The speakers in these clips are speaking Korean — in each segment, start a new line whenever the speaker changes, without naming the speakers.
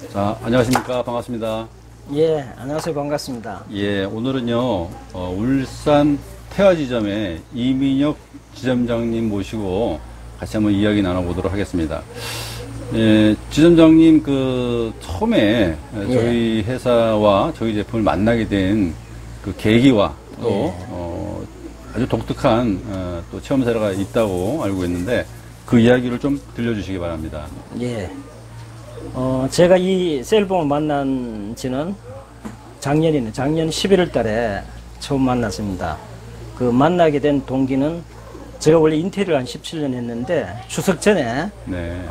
자, 안녕하십니까. 반갑습니다.
예, 안녕하세요. 반갑습니다.
예, 오늘은요, 울산 태화지점의 이민혁 지점장님 모시고 같이 한번 이야기 나눠보도록 하겠습니다. 예, 지점장님, 처음에 저희 회사와 저희 제품을 만나게 된 그 계기와 또, 아주 독특한, 또 체험 사례가 있다고 알고 있는데 그 이야기를 좀 들려주시기 바랍니다.
예. 제가 이 셀봉을 만난 지는 작년 11월 달에 처음 만났습니다. 그 만나게 된 동기는 제가 원래 인테리어를 한 17년 했는데 추석 전에
네.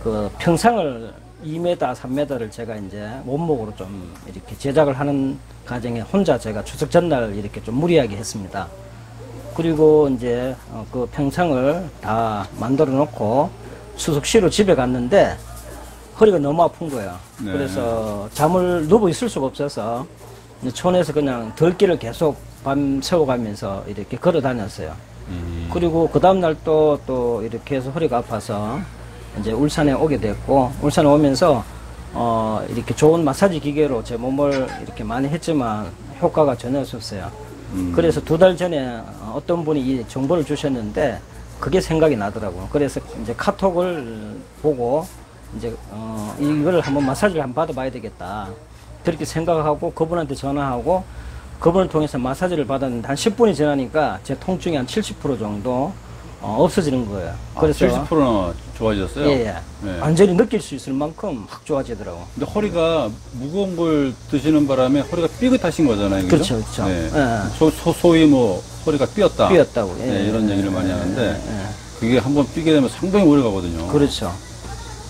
그 평상을 2m, 3m를 제가 이제 원목으로 좀 이렇게 제작을 하는 과정에 혼자 제가 추석 전날 이렇게 좀 무리하게 했습니다. 그리고 이제 그 평상을 다 만들어 놓고 추석 쉬러 집에 갔는데 허리가 너무 아픈 거예요.
네.
그래서 잠을 누워 있을 수가 없어서 촌에서 그냥 덜기를 계속 밤 새워가면서 이렇게 걸어 다녔어요. 그리고 그 다음날 또 이렇게 해서 허리가 아파서 이제 울산에 오게 됐고, 울산에 오면서 이렇게 좋은 마사지 기계로 제 몸을 이렇게 많이 했지만 효과가 전혀 없었어요. 그래서 2달 전에 어떤 분이 이 정보를 주셨는데 그게 생각이 나더라고요. 그래서 이제 카톡을 보고 이제 이걸 한번 마사지를 한번 받아봐야 되겠다 그렇게 생각하고 그분한테 전화하고 그분을 통해서 마사지를 받았는데 한 10분이 지나니까 제 통증이 한 70% 정도 없어지는 거예요. 그래서
70%나 좋아지셨어요?
예.
네.
완전히 느낄 수 있을 만큼 확 좋아지더라고요.
근데 허리가 무거운 걸 드시는 바람에 허리가 삐끗하신 거잖아요. 그죠?
그렇죠.
네.
예.
소위 뭐 허리가 삐었다.
삐었다고. 예.
네, 이런 얘기를 많이 하는데 그게 한번 삐게 되면 상당히 오래 가거든요.
그렇죠.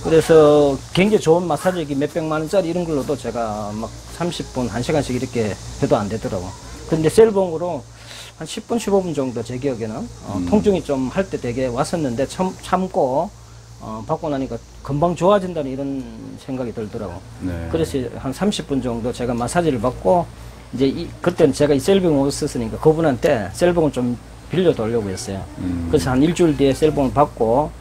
그래서 굉장히 좋은 마사지기 몇백만 원짜리 이런 걸로도 제가 막 30분, 1시간씩 이렇게 해도 안 되더라고. 근데 셀봉으로 한 10분, 15분 정도 제 기억에는 통증이 좀 할 때 되게 왔었는데 참고 받고 나니까 금방 좋아진다는 이런 생각이 들더라고.
네.
그래서 한 30분 정도 제가 마사지를 받고 이제 그때는 제가 이 셀봉을 썼으니까 그분한테 셀봉을 좀 빌려 돌려고 했어요. 그래서 한 일주일 뒤에 셀봉을 받고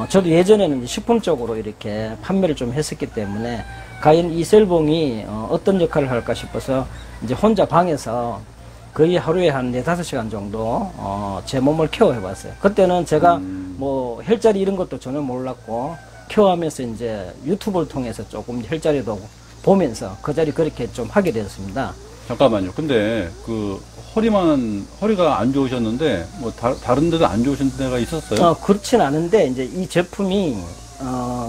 저도 예전에는 식품적으로 이렇게 판매를 좀 했었기 때문에 과연 이 셀봉이 어떤 역할을 할까 싶어서 이제 혼자 방에서 거의 하루에 한 4~5시간 정도 제 몸을 케어해 봤어요. 그때는 제가 뭐 혈자리 이런 것도 전혀 몰랐고 케어하면서 이제 유튜브를 통해서 조금 혈자리도 보면서 그 자리 그렇게 좀 하게 되었습니다.
잠깐만요. 근데 허리가 안 좋으셨는데 뭐 다른 데도 안 좋으신 데가 있었어요?
그렇진 않은데 이제 이 제품이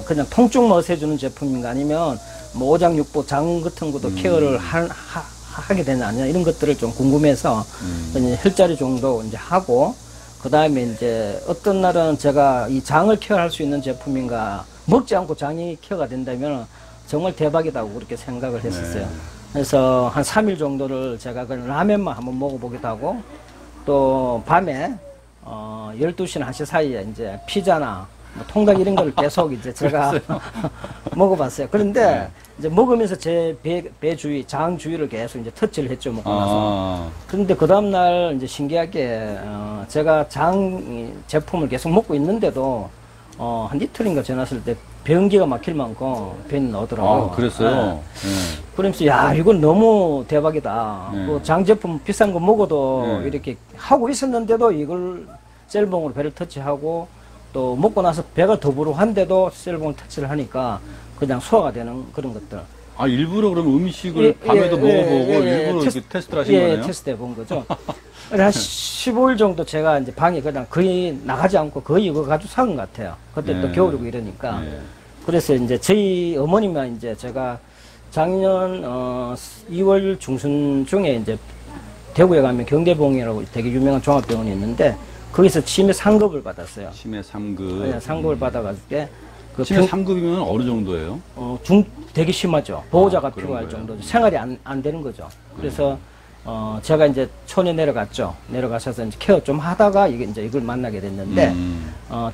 그냥 통증 없애주는 제품인가 아니면 뭐 오장육부 장 같은 것도 케어를 하게 되냐 아니냐 이런 것들을 좀 궁금해서 그냥 혈자리 정도 이제 하고 그 다음에 이제 어떤 날은 제가 이 장을 케어할 수 있는 제품인가 먹지 않고 장이 케어가 된다면 정말 대박이다고 그렇게 생각을 했었어요.
네.
그래서 한 3일 정도를 제가 그냥 라면만 한번 먹어보기도 하고 또 밤에 12시나 1시 사이에 이제 피자나 뭐 통닭 이런 걸 계속 이제 제가 먹어봤어요. 그런데 이제 먹으면서 제 배 주위, 장 주위를 계속 이제 터치를 했죠, 먹고 나서. 그런데 그 다음날 이제 신기하게 제가 장 제품을 계속 먹고 있는데도 한 이틀인가 지났을 때 변기가 막힐 만큼 변이 나오더라고요.
그랬어요? 네.
그러면서 야 이건 너무 대박이다.
네.
그 장 제품 비싼 거 먹어도
네.
이렇게 하고 있었는데도 이걸 셀봉으로 배를 터치하고 또 먹고 나서 배가 더부룩한데도 셀봉을 터치를 하니까 그냥 소화가 되는 그런 것들.
일부러 그럼 음식을 밤에도 먹어보고 일부러 이렇게 테스트를 하신 거네요?
테스트 해본 거죠. 한 15일 정도 제가 이제 방에 그냥 거의 나가지 않고 거의 이거 가지고 산 것 같아요. 그때 또 겨울이고 이러니까. 그래서 이제 저희 어머님과 이제 제가 작년 2월 중순중에 이제 대구에 가면 경대병원이라고 되게 유명한 종합병원이 있는데 거기서 치매 상급을 받았어요.
치매 3급.
네, 상급을 받아가지고
치매 3급이면 어느 정도예요?
되게 심하죠. 보호자가 필요할
거예요?
정도죠. 생활이 안 되는 거죠. 그래서 제가 이제 촌에 내려갔죠. 내려가셔서 이제 케어 좀 하다가 이걸 만나게 됐는데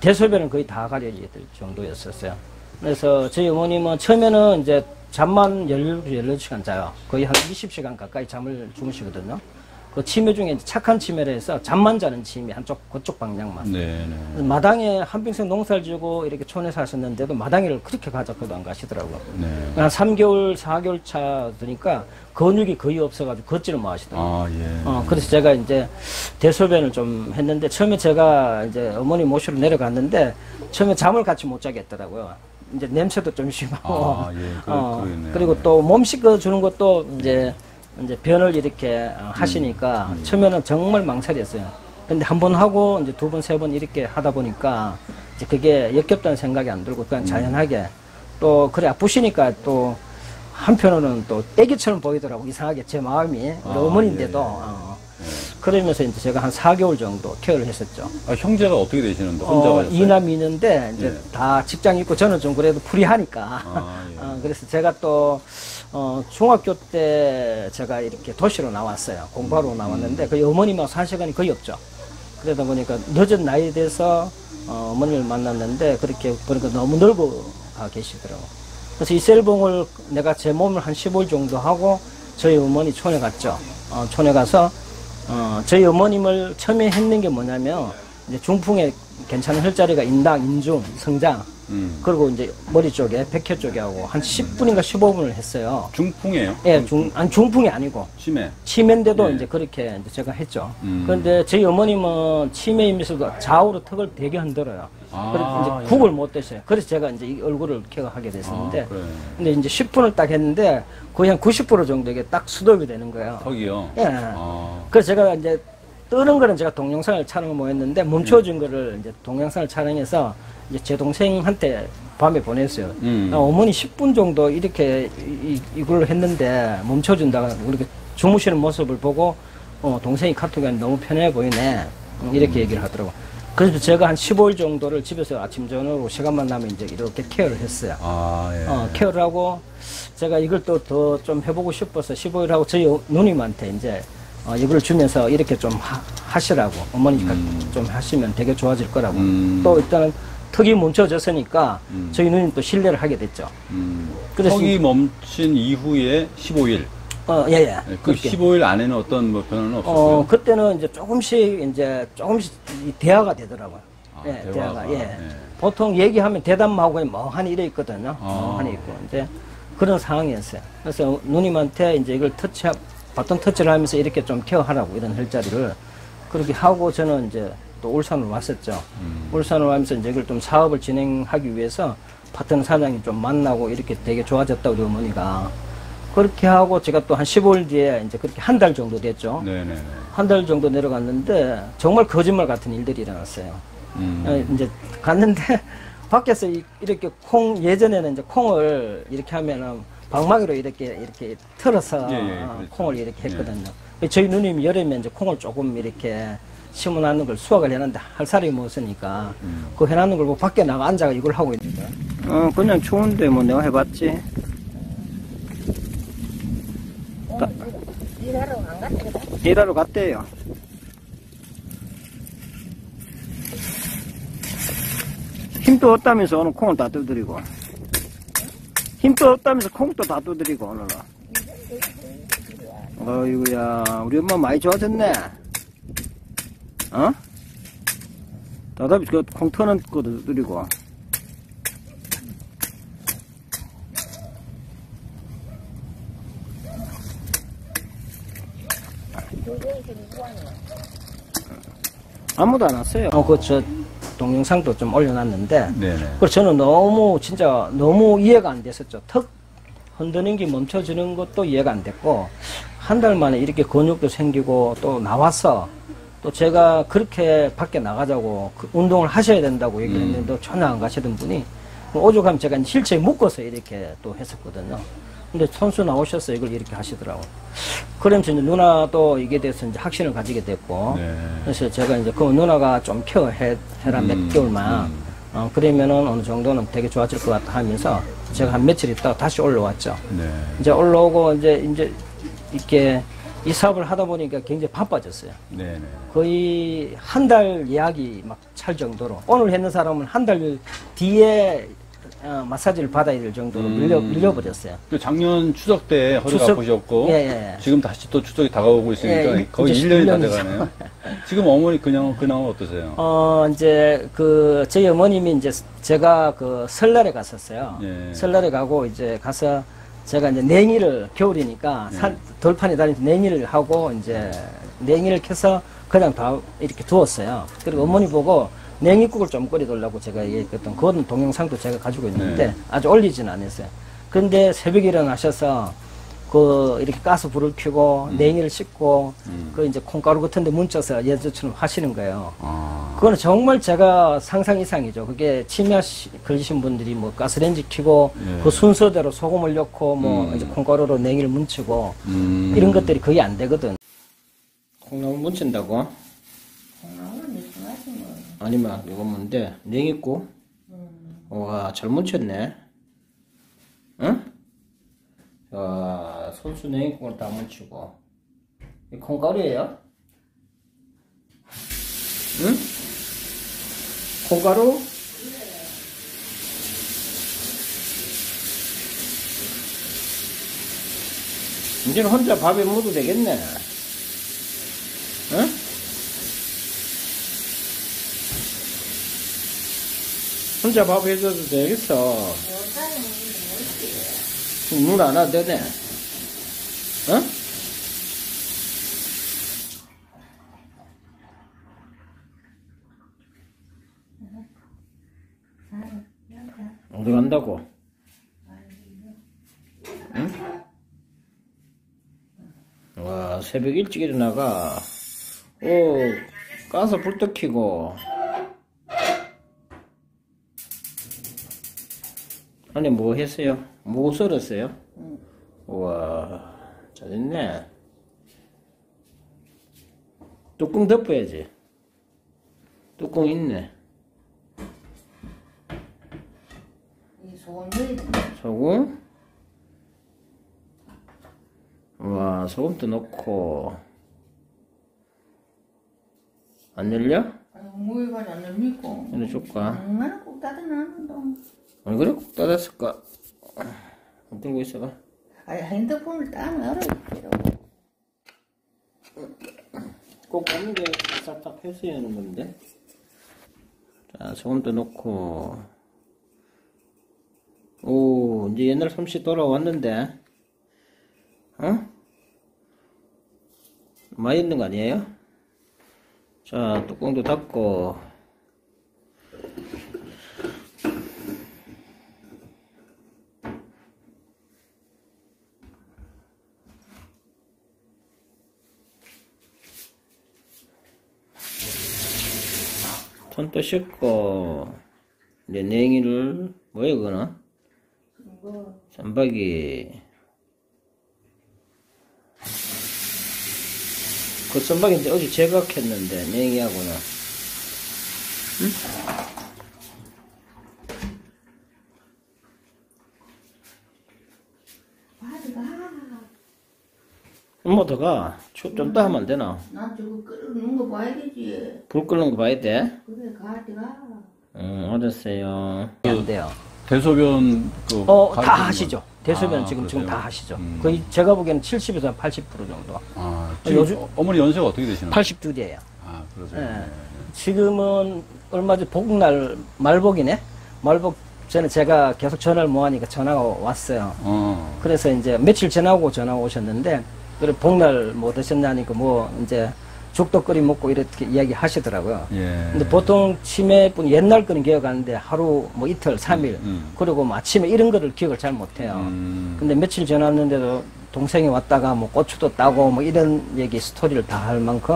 대소변은 거의 다 가려질 정도였었어요. 그래서 저희 어머님은 처음에는 이제 잠만 16시간 자요. 거의 한 20시간 가까이 잠을 주무시거든요. 그 치매 중에 이제 착한 치매라 해서 잠만 자는 치매 한쪽 그쪽 방향만.
네, 네.
마당에 한평생 농사를 지고 이렇게 촌에 사셨는데도 마당에를 그렇게 가자고도 안 가시더라고요.
네.
한 3개월, 4개월 차 되니까 근육이 거의 없어가지고 걷지를 못 하시더라고요.
아, 예.
그래서 제가 이제 대소변을 좀 했는데 처음에 제가 이제 어머니 모시러 내려갔는데 처음에 잠을 같이 못 자게 했더라고요. 이제 냄새도 좀 심하고.
아, 예. 그러겠네요.
그리고 또 몸 씻어주는 것도 이제 변을 이렇게 하시니까 처음에는 정말 망설였어요. 근데 한 번 하고 이제 두 번, 세 번 이렇게 하다 보니까 이제 그게 역겹다는 생각이 안 들고 그냥 자연하게 또 그래 아프시니까 또 한편으로는 또 애기처럼 보이더라고 이상하게 제 마음이 우리 어머니인데도 그러면서 이제 제가 한 4개월 정도 케어를 했었죠.
아, 형제가 어떻게 되시는데 혼자 가셨어요?
2남 2인데 이제
네.
다 직장 있고 저는 좀 그래도 프리하니까
아, 예.
그래서 제가 또 중학교 때 제가 이렇게 도시로 나왔어요. 공부하러 나왔는데 그 어머님하고 산 시간이 거의 없죠. 그러다 보니까 늦은 나이에 돼서 어머님을 만났는데 그렇게 보니까 너무 늙어가 계시더라고요. 그래서 이 셀봉을 내가 제 몸을 한 15일 정도 하고 저희 어머니 촌에 갔죠. 촌에 가서 저희 어머님을 처음에 했는 게 뭐냐면 이제 중풍에 괜찮은 혈자리가 인당, 인중, 성장 그리고 이제 머리 쪽에 백혈 쪽에 하고 한 10분인가 15분을 했어요.
중풍이에요?
예, 중풍이 아니고
치매.
치매인데도
예.
이제 그렇게 이제 제가 했죠. 그런데 저희 어머님은 치매이면서도 좌우로 턱을 되게 흔들어요. 그래서 이제 국을 못 드셔요. 그래서 제가 이제 이 얼굴을 케어하게 됐었는데,
그래.
근데 이제 10분을 딱 했는데 거의 한 90% 정도 이게 딱 수독이 되는 거예요.
턱이요?
예. 그래서 제가 이제 뜨는 거는 제가 동영상을 촬영을 못 했는데 멈춰준 거를 이제 동영상을 촬영해서 이제 제 동생한테 밤에 보냈어요. 어머니 10분 정도 이렇게 이걸 했는데 멈춰준다가 우리가 주무시는 모습을 보고 동생이 카톡에 너무 편해 보이네 이렇게 얘기를 하더라고. 그래서 제가 한 15일 정도를 집에서 아침 저녁으로 시간만 나면 이제 이렇게 케어를 했어요.
아, 예.
케어를 하고 제가 이걸 또 더 좀 해보고 싶어서 15일 하고 저희 누님한테 이제 이걸 주면서 이렇게 좀 하시라고 어머니가 좀 하시면 되게 좋아질 거라고 또 일단은 턱이 멈춰졌으니까 저희 누님 또 신뢰를 하게 됐죠. 그래서
턱이 멈춘 이후에 15일.
예.
그 15일 안에는 어떤 뭐 변화는 없었어요?
그때는 이제 조금씩 이 대화가 되더라고요. 예,
대화가.
예.
예.
보통 얘기하면 대답하고 멍하니 이래 있거든요. 멍하니 있고. 이제 그런 상황이었어요. 그래서 누님한테 이제 이걸 바톤 터치를 하면서 이렇게 좀 케어하라고 이런 혈자리를 그렇게 하고 저는 이제 또 울산으로 왔었죠. 울산으로 와면서 이제 이걸 좀 사업을 진행하기 위해서 파트너 사장님 좀 만나고 이렇게 되게 좋아졌다 우리 어머니가. 그렇게 하고 제가 또 한 15일 뒤에 이제 그렇게 한 달 정도 됐죠.
네네네.
한 달 정도 내려갔는데 정말 거짓말 같은 일들이 일어났어요. 이제 갔는데 밖에서 이렇게 예전에는 이제 콩을 이렇게 하면은 방망이로 이렇게 틀어서
그렇죠.
콩을 이렇게 했거든요. 저희 누님이 여름에 이제 콩을 조금 이렇게 심어놨는 걸 수확을 해놨는데 할 사람이 못 쓰니까 그 해놨는 걸 보고 밖에 나가 앉아가 이걸 하고 있는 거야. 그냥 추운데 뭐 내가 해봤지.
일하러 안 갔대?
일하러 갔대요. 힘도 없다면서 오늘 콩을 다 두드리고. 힘도 없다면서 콩도 다 두드리고 오늘은. 어이구야 우리 엄마 많이 좋아졌네. 다다비 그 콩 터는 것도 두드리고. 아무도 안 왔어요. 저 동영상도 좀 올려놨는데.
네네.
그래서 저는 진짜 너무 이해가 안 됐었죠. 턱 흔드는 게 멈춰지는 것도 이해가 안 됐고, 한 달 만에 이렇게 근육도 생기고, 또 나와서, 또 제가 그렇게 밖에 나가자고, 운동을 하셔야 된다고 얘기를 했는데, 전혀 안 가시던 분이, 오죽하면 제가 힐체에 묶어서 이렇게 또 했었거든요. 근데 선수 나오셔서 이걸 이렇게 하시더라고요. 그러면서 이제 누나도 이게 대해서 이제 확신을 가지게 됐고,
네.
그래서 제가 이제 그 누나가 좀 케어해라 몇 개월만, 그러면은 어느 정도는 되게 좋아질 것 같다 하면서 제가 한 며칠 있다가 다시 올라왔죠.
네.
이제 올라오고 이제 이렇게 이 사업을 하다 보니까 굉장히 바빠졌어요.
네네.
거의 한 달 예약이 막 찰 정도로 오늘 했는 사람은 한 달 뒤에 마사지를 받아야 될 정도로 밀려버렸어요.
그 작년 추석 때 허리가
추석-
아프셨고,
예, 예.
지금 다시 또 추석이 다가오고 있으니까
예,
거의
이제
1년이 다
1년이죠.
돼가네요. 지금 어머니 근황은 어떠세요?
이제 저희 어머님이 이제 제가 설날에 갔었어요.
예.
설날에 가고 이제 가서 제가 이제 냉이를 겨울이니까 돌판에 다니면서 냉이를 하고 이제 냉이를 캐서 그냥 다 이렇게 두었어요. 그리고 어머니 보고 냉이국을 좀 끓여달라고 제가 얘기했던 그건 동영상도 제가 가지고 있는데 아직 올리진 않았어요. 그런데 새벽에 일어나셔서 이렇게 가스 불을 켜고 냉이를 씻고 이제 콩가루 같은 데 뭉쳐서 예전처럼 하시는 거예요. 그거는 정말 제가 상상 이상이죠. 그게 치매 걸리신 분들이 뭐 가스레인지 켜고 그 순서대로 소금을 넣고 뭐 이제 콩가루로 냉이를 뭉치고 이런 것들이 거의 안 되거든. 콩나물 뭉친다고?
콩나물은 이상하지 뭐.
아니면 이거 뭔데? 냉이국? 와, 잘 뭉쳤네. 응? 자, 손수 냉이국을 다 뭉치고. 이 콩가루예요? 응? 콩가루? 이제는 혼자 밥에 먹어도 되겠네. 응? 혼자 밥 해줘도 되겠어. 물 안 와도 되네. 응? 어디 간다고? 응? 와, 새벽 일찍 일어나가. 가서 불떡 켜고. 아니, 뭐 했어요? 뭐 썰었어요? 우와, 잘했네. 뚜껑 덮어야지. 뚜껑 있네.
이 소금 넣어야 돼.
소금? 우와, 소금도 넣고. 안 열려?
아니, 무이가 안 열리고.
열어줄까?
얼마나 꼭 닫아놨는다.
왜 그래? 꼭 닫았을까? 들고 있어봐.
아니, 핸드폰을 딱 열어야지.
꼭 보는 게 싹싹 펴서 하는 건데. 자, 소금도 넣고. 오, 이제 옛날 솜씨 돌아왔는데. 어? 많이 있는 거 아니에요? 자, 뚜껑도 닫고. 손도 씻고, 이제 냉이를, 뭐야, 그거는? 쌈박이. 그 쌈박이 이제 어제 제각했는데, 냉이하고는. 응? 엄마 더 가. 좀 더 하면 안 되나?
난 저거 끓는 거 봐야 되지.
불 끄는 거 봐야 돼?
그래, 가져가.
응, 알았어요. 안 돼요.
대소변
다 하시죠. 대소변 지금
그러세요?
다 하시죠. 거의 제가 보기에는 70에서 80% 정도.
지금
요즘-
어머니 연세가 어떻게 되시나요?
82이에요.
그러세요.
예. 지금은 얼마 전 복날 말복이네. 말복 전에 제가 계속 전화를 못 하니까 전화가 왔어요. 그래서 이제 며칠 지나고 전화가 오셨는데, 그래 복날 뭐 드셨냐니까 뭐 이제 죽도 끓여 먹고 이렇게 이야기 하시더라고요.
예.
근데 보통 치매뿐 옛날 거는 기억하는데 하루 뭐 이틀, 3일 그리고 뭐 아침에 이런 거를 기억을 잘 못해요. 근데 며칠 지났는데도 동생이 왔다가 뭐 고추도 따고 뭐 이런 얘기 스토리를 다 할 만큼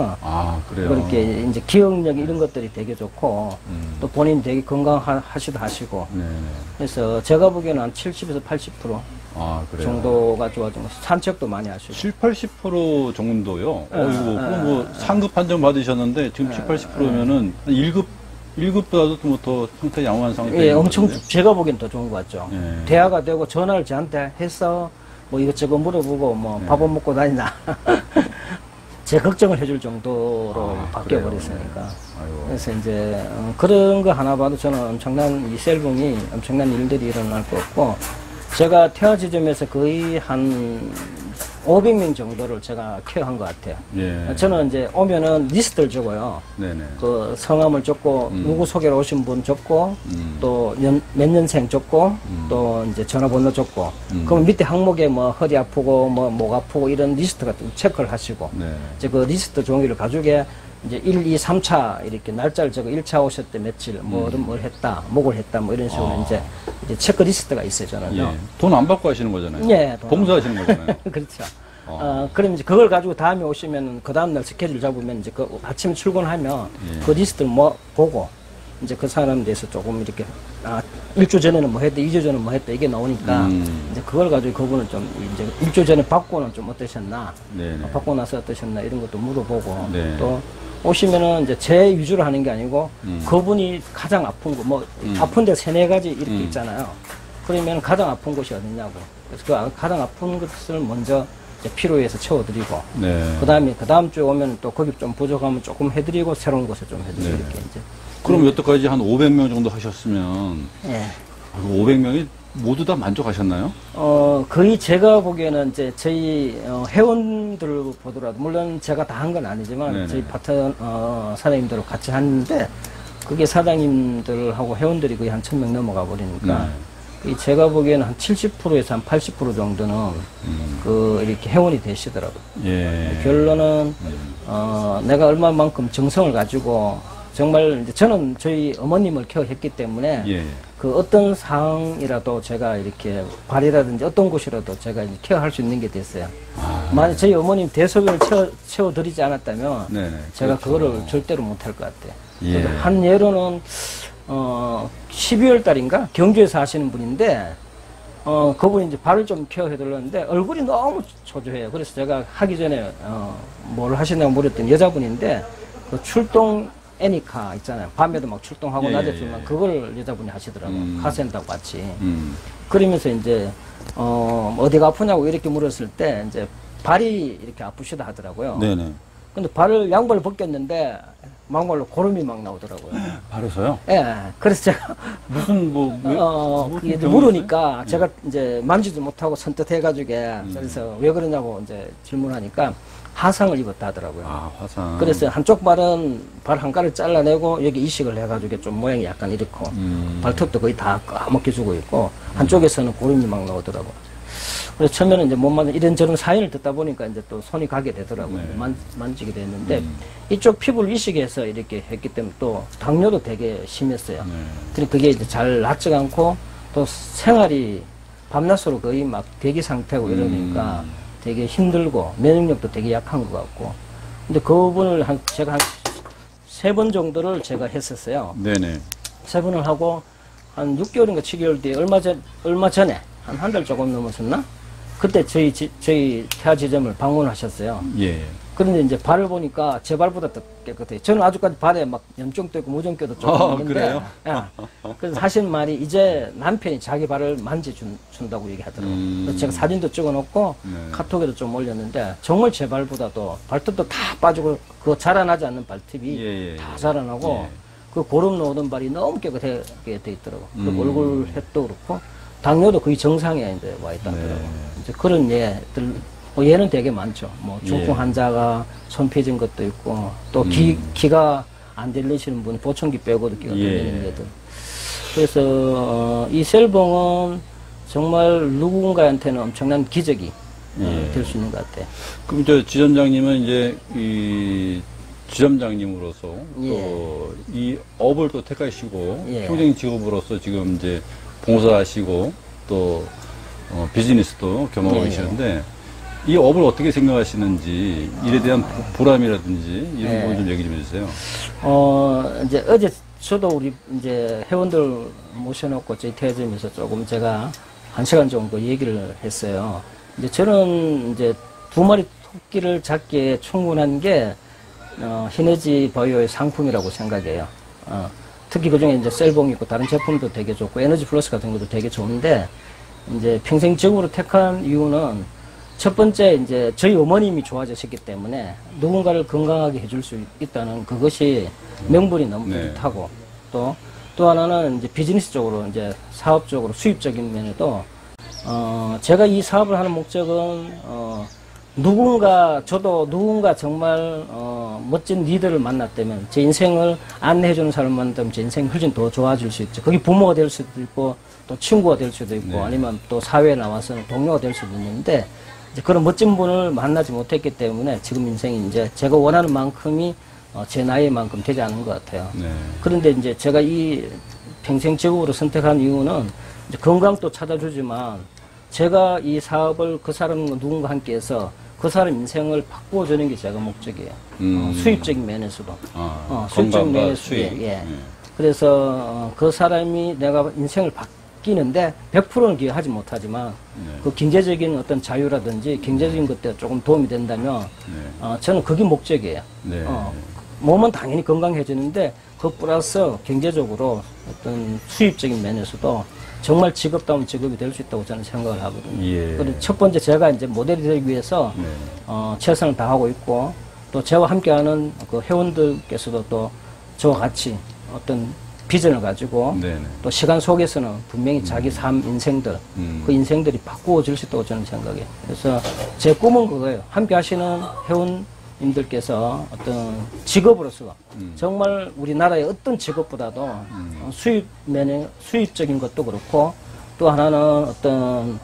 그래요.
그렇게 이제 기억력 이런 것들이 되게 좋고 또 본인 되게 건강하시도 하시고
네.
그래서 제가 보기에는 한 70에서 80%
그래요.
정도가 좋아진 것 같아요. 산책도 많이 하시고
7, 80% 정도요? 그럼 뭐 상급 판정 받으셨는데 지금 7, 80%면은 1급보다도 뭐 더 상태 양호한 상태.
예, 엄청 제가 보기엔 더 좋은 것 같죠.
예.
대화가 되고 전화를 저한테 해서 뭐 이것저것 물어보고 뭐 밥은 먹고 다니나 제 걱정을 해줄 정도로 바뀌어 버렸으니까. 그래서 이제 그런 거 하나 봐도 저는 엄청난 이 셀봉이 엄청난 일들이 일어날 것 같고, 제가 태화 지점에서 거의 한 500명 정도를 제가 케어한 것 같아요.
예.
저는 이제 오면은 리스트를 적어요.
네네.
그 성함을 적고 누구 소개로 오신 분 적고 또 몇 년생 적고 또 이제 전화번호 적고 그럼 밑에 항목에 뭐 허리 아프고 뭐 목 아프고 이런 리스트가 좀 체크를 하시고
네.
이제 그 리스트 종이를 가지고 이제 1, 2, 3차 이렇게 날짜를 적어 1차 오셨대 며칠 뭘 했다 목을 했다 뭐 이런 식으로 이제 체크 리스트가 있어요 저는요.
예. 돈 안 받고 하시는 거잖아요.
예, 돈
봉사하시는 거잖아요.
그렇죠. 그럼 이제 그걸 가지고 다음에 오시면 그 다음날 스케줄 잡으면 이제 그 아침에 출근하면 그 리스트를 뭐 보고 이제 그 사람에 대해서 조금 이렇게 일주 전에는 뭐 했다, 2주 전에 뭐 했다 이게 나오니까 이제 그걸 가지고 그분은 좀 이제 일주 전에 받고는 좀 어떠셨나,
네네.
받고 나서 어떠셨나 이런 것도 물어보고
네.
또 오시면은 이제 제 위주로 하는 게 아니고 그분이 가장 아픈 거 뭐 아픈 데 3, 4가지 이렇게 있잖아요. 그러면 가장 아픈 곳이 어디냐고. 그래서 그 가장 아픈 것을 먼저 이제 필요해서 채워드리고,
네.
그 다음 주에 오면 또 거기 좀 부족하면 조금 해드리고, 새로운 곳에 좀 해드리고,
네.
이렇게 이제.
그럼 여태까지 한 500명 정도 하셨으면
예.
500명이 모두 다 만족하셨나요?
거의 제가 보기에는 이제 저희 회원들을 보더라도, 물론 제가 다 한 건 아니지만,
네네.
저희 파트 사장님들하고 같이 하는데, 그게 사장님들하고 회원들이 거의 한 1000명 넘어가 버리니까, 제가 보기에는 한 70%에서 한 80% 정도는 이렇게 회원이 되시더라고요.
예.
결론은 내가 얼마만큼 정성을 가지고 정말 이제 저는 저희 어머님을 케어했기 때문에
예.
그 어떤 상황이라도 제가 이렇게 발이라든지 어떤 곳이라도 제가 이제 케어할 수 있는 게 됐어요. 만약 저희 어머님 대소변을 채워드리지 않았다면
네네.
제가
그렇죠.
그거를 절대로 못할 것 같아요.
예.
그래서 한 예로는 12월 달인가 경주에서 하시는 분인데 그분이 이제 발을 좀 케어해 드렸는데 얼굴이 너무 초조해요. 그래서 제가 하기 전에 뭘 하시냐고 물었더니 여자분인데 그 출동 애니카 있잖아요. 밤에도 막 출동하고
예,
낮에
예,
출동
예.
그걸 여자분이 하시더라고요. 카센터하고 같이. 그러면서 이제 어디가 아프냐고 이렇게 물었을 때 이제 발이 이렇게 아프시다 하더라고요.
네네.
근데 양발을 벗겼는데 막말로 고름이 막 나오더라고요.
바로서요?
예. 그래서 제가
무슨
그게 이제
병이었어요?
물으니까 제가 이제 만지도 못하고 선뜻해가지고 그래서 왜 그러냐고 이제 질문하니까 화상을 입었다 하더라고요.
아, 화상.
그래서 한쪽 발은 발 한 가를 잘라내고 여기 이식을 해가지고 좀 모양이 약간 이렇고 발톱도 거의 다 까먹게 주고 있고 한쪽에서는 고름이 막 나오더라고요. 그래서 처음에는 이제 못 만져 이런저런 사연을 듣다 보니까 이제 또 손이 가게 되더라고요.
네.
만지게 됐는데 이쪽 피부를 이식해서 이렇게 했기 때문에 또 당뇨도 되게 심했어요.
네.
그리고 그게 이제 잘 낫지 않고 또 생활이 밤낮으로 거의 막 대기 상태고 이러니까 되게 힘들고 면역력도 되게 약한 것 같고. 근데 그분을 제가 한 3번 정도를 제가 했었어요.
네네.
3번을 하고 한 6개월인가 7개월 뒤에 얼마 전에 한 달 조금 넘었었나? 그때 저희 태아 지점을 방문하셨어요.
예.
그런데 이제 발을 보니까 제 발보다 더 깨끗해요. 저는 아직까지 발에 막 염증도 있고 무좀기도 조금 있는데.
그래요?
예. 그래서 하신 말이 이제 남편이 자기 발을 만져준다고 얘기하더라고요. 그래서 제가 사진도 찍어놓고
네.
카톡에도 좀 올렸는데 정말 제 발보다도 발톱도 다 빠지고 그거 자라나지 않는 발톱이
예, 예,
다
예.
자라나고
예.
그 고름 놓던 발이 너무 깨끗하게 돼 있더라고요. 그리고
음.
얼굴 햇도 그렇고 당뇨도 거의 정상에 이제 와 있다더라고요.
네.
이제 그런 예들 뭐 얘는 되게 많죠. 뭐 중풍
예.
환자가 손 펴진 것도 있고 또 기가 안 들리시는 분 보청기 빼고도 기가
예.
들리는 애들. 그래서 이 셀봉은 정말 누군가한테는 엄청난 기적이
예.
될 수 있는 것 같아요.
그럼 저 지점장님은 이제 이 지점장님으로서
예.
또 이 업을 또 택하시고
예.
평생 직업으로서 지금 이제 봉사하시고 또 비즈니스도 겸하고
예.
계시는데 이 업을 어떻게 생각하시는지 일에 대한 보람이라든지 이런
예.
부분 좀 얘기 좀 해주세요.
이제 어제 저도 우리 이제 회원들 모셔놓고 저희 태점에서 조금 제가 1시간 정도 얘기를 했어요. 이제 저는 이제 2마리 토끼를 잡기에 충분한 게 히너지 바이오의 상품이라고 생각해요. 특히 그 중에 이제 셀봉이 있고 다른 제품도 되게 좋고 에너지 플러스 같은 것도 되게 좋은데 이제 평생 직업으로 택한 이유는 첫 번째 이제 저희 어머님이 좋아지셨기 때문에 누군가를 건강하게 해줄 수 있다는 그것이 명분이 너무
네.
뿌듯하고 또 하나는 이제 비즈니스 쪽으로 이제 사업적으로 수입적인 면에도 제가 이 사업을 하는 목적은 저도 누군가 정말 멋진 리더를 만났다면 제 인생을 안내해주는 사람을 만났다면 제 인생 훨씬 더 좋아질 수 있죠. 그게 부모가 될 수도 있고 또 친구가 될 수도 있고
네.
아니면 또 사회에 나와서는 동료가 될 수도 있는데 이제 그런 멋진 분을 만나지 못했기 때문에 지금 인생이 이제 제가 원하는 만큼이 제 나이만큼 되지 않은 것 같아요.
네.
그런데 이제 제가 이 평생 직업으로 선택한 이유는 이제 건강도 찾아주지만 제가 이 사업을 그 사람과 누군가 함께 해서 그 사람 인생을 바꾸어주는 게 제가 목적이에요. 수입적인 면에서도. 수입적인
건강과
면에서.
수입.
예. 그래서 그 사람이 내가 인생을 바뀌는데 100%는 기여하지 못하지만 그 경제적인 어떤 자유라든지 경제적인 것들에 조금 도움이 된다면 저는 그게 목적이에요.
네.
몸은 당연히 건강해지는데 그 플러스 경제적으로 어떤 수입적인 면에서도 정말 직업다운 직업이 될 수 있다고 저는 생각을 하거든요.
예.
그리고 첫 번째 제가 이제 모델이 되기 위해서
네.
최선을 다하고 있고 또 저와 함께하는 그 회원들께서도 또 저와 같이 어떤 비전을 가지고
네네.
또 시간 속에서는 분명히 자기 삶 인생들 그 인생들이 바꾸어질 수 있다고 저는 생각해요. 그래서 제 꿈은 그거예요. 함께 하시는 회원님들께서 어떤 직업으로서 정말 우리나라의 어떤 직업보다도 수입적인 것도 그렇고 또 하나는 어떤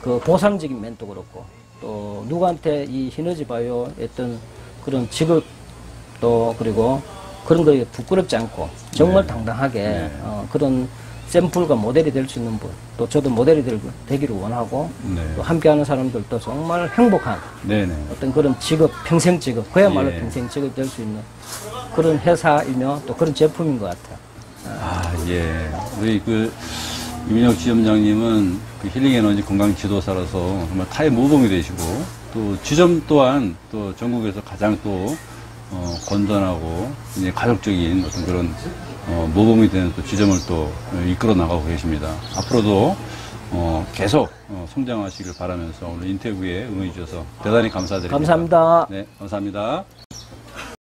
그 보상적인 면도 그렇고 또 누구한테 이 히너지 바이오 어떤 그런 직업도 그리고 그런 거에 부끄럽지 않고 정말 당당하게 그런 샘플과 모델이 될 수 있는 분, 또 저도 모델이 되기를 원하고 또 함께하는 사람들도 정말 행복한 어떤 그런 직업, 평생 직업, 그야말로 평생 직업이 될 수 있는 그런 회사이며 또 그런 제품인 것 같아요.
예. 우리 이민혁 지점장님은 그 힐링 에너지 건강 지도사라서 정말 타의 모범이 되시고 또 지점 또한 또 전국에서 가장 또 건전하고 이제 가족적인 어떤 그런 모범이 되는 또 지점을 또 이끌어 나가고 계십니다. 앞으로도 계속 성장하시길 바라면서 오늘 인터뷰에 응해 주셔서 대단히 감사드립니다.
감사합니다.
네, 감사합니다.